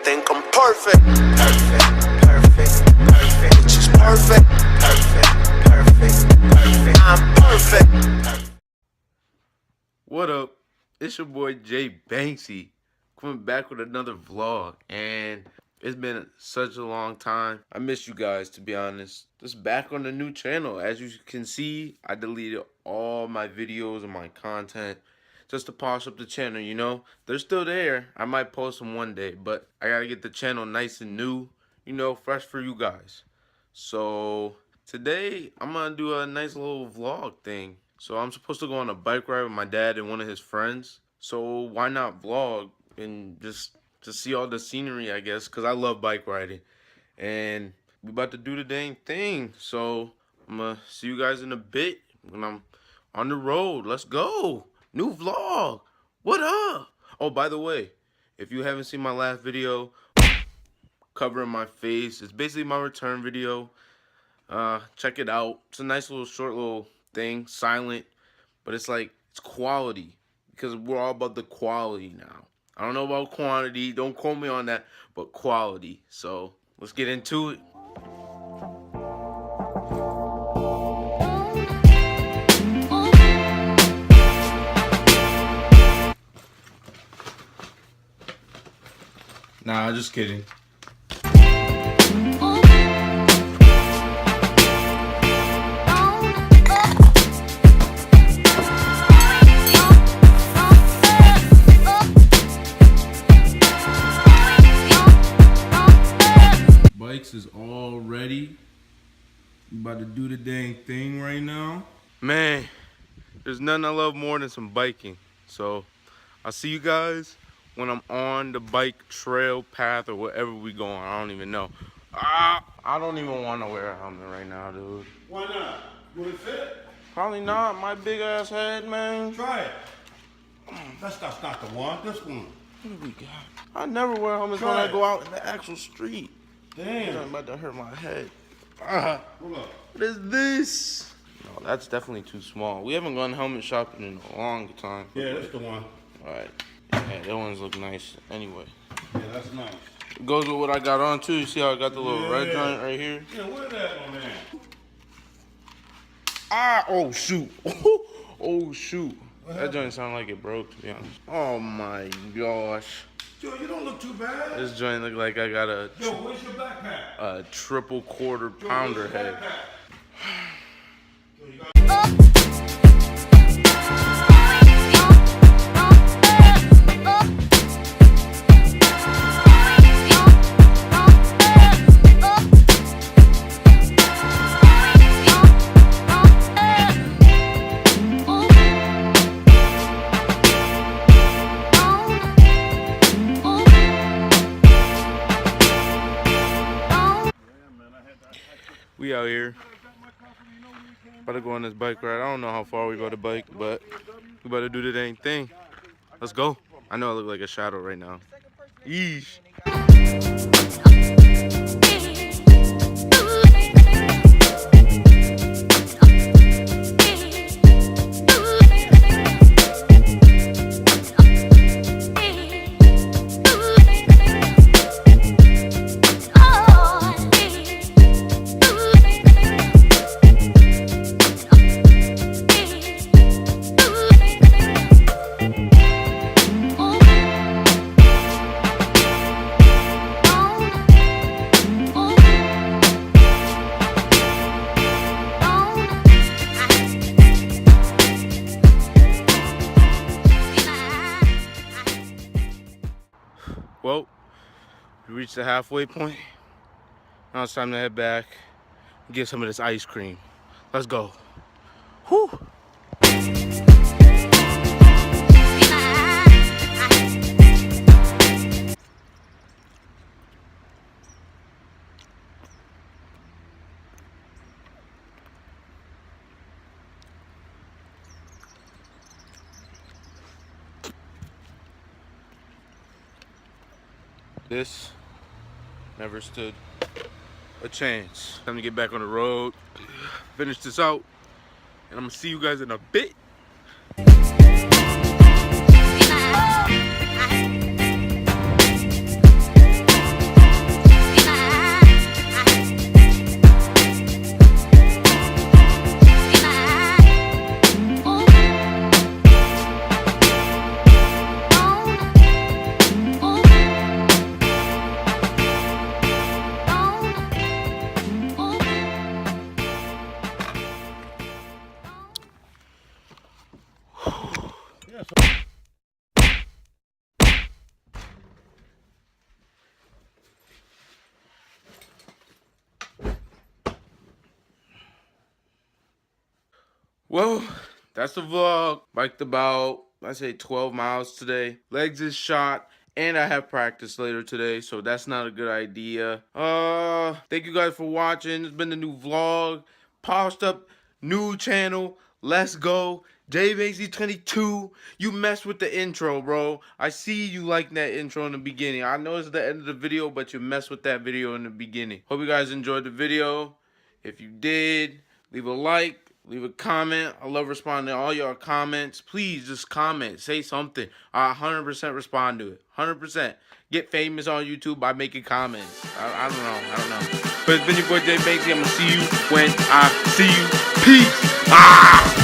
think I'm perfect. Perfect, perfect, perfect. It's just perfect. Perfect, perfect, perfect. I'm perfect. What up? It's your boy Jay Banksy coming back with another vlog, and it's been such a long time. I miss you guys, to be honest. Just back on the new channel. As you can see, I deleted all my videos and my content just to polish up the channel, you know? They're still there. I might post them one day, but I gotta get the channel nice and new, you know, fresh for you guys. So today I'm gonna do a nice little vlog thing. So I'm supposed to go on a bike ride with my dad and one of his friends. So why not vlog and just see all the scenery, I guess, because I love bike riding. And we about to do the dang thing. So I'm gonna see you guys in a bit when I'm on the road. Let's go. New vlog. What up? Oh, by the way, if you haven't seen my last video covering my face, it's basically my return video. Check it out. It's a nice little short little thing, silent, but it's like, it's quality, because we're all about the quality now. I don't know about quantity, don't quote me on that, but quality. So let's get into it. Nah, just kidding. Bikes is all ready. We about to do the dang thing right now. Man, there's nothing I love more than some biking. So I'll see you guys when I'm on the bike trail path or wherever we going. I don't even know. I don't even want to wear a helmet right now, dude. Why not? Will it fit? Probably not. My big ass head, man. Try it. That's not the one. This one. What do we got? I never wear helmets when I go out in the actual street. Damn. I'm about to hurt my head. Hold up. What is this? No, that's definitely too small. We haven't gone helmet shopping in a long time. Yeah, that's the one. Alright. Yeah, that ones look nice anyway. Yeah, that's nice. It goes with what I got on too. You see how I got the little red joint right here? Yeah, where that on there? Oh shoot. Oh shoot. That joint sounded like it broke, to be honest. Oh my gosh. Yo, you don't look too bad. This joint look like I got a Yo, where's your backpack? a triple quarter pounder head. Yo, you got We out here. About to go on this bike ride. I don't know how far we go to bike, but we about to do the dang thing. Let's go. I know I look like a shadow right now. Yeesh. Well, we reached the halfway point. Now it's time to head back and get some of this ice cream. Let's go. Whew. This never stood a chance. Time to get back on the road, finish this out, and I'm gonna see you guys in a bit. Well, that's the vlog. Biked about, I say 12 miles today. Legs is shot. And I have practice later today, so that's not a good idea. Thank you guys for watching. It's been the new vlog. Polished up new channel. Let's go. JBanksy22. You messed with the intro, bro. I see you like that intro in the beginning. I know it's the end of the video, but you messed with that video in the beginning. Hope you guys enjoyed the video. If you did, leave a like. Leave a comment. I love responding to all your comments. Please just comment. Say something. I 100% respond to it. 100%. Get famous on YouTube by making comments. I don't know. But it's been your boy Jay Banksy. I'm going to see you when I see you. Peace. Ah!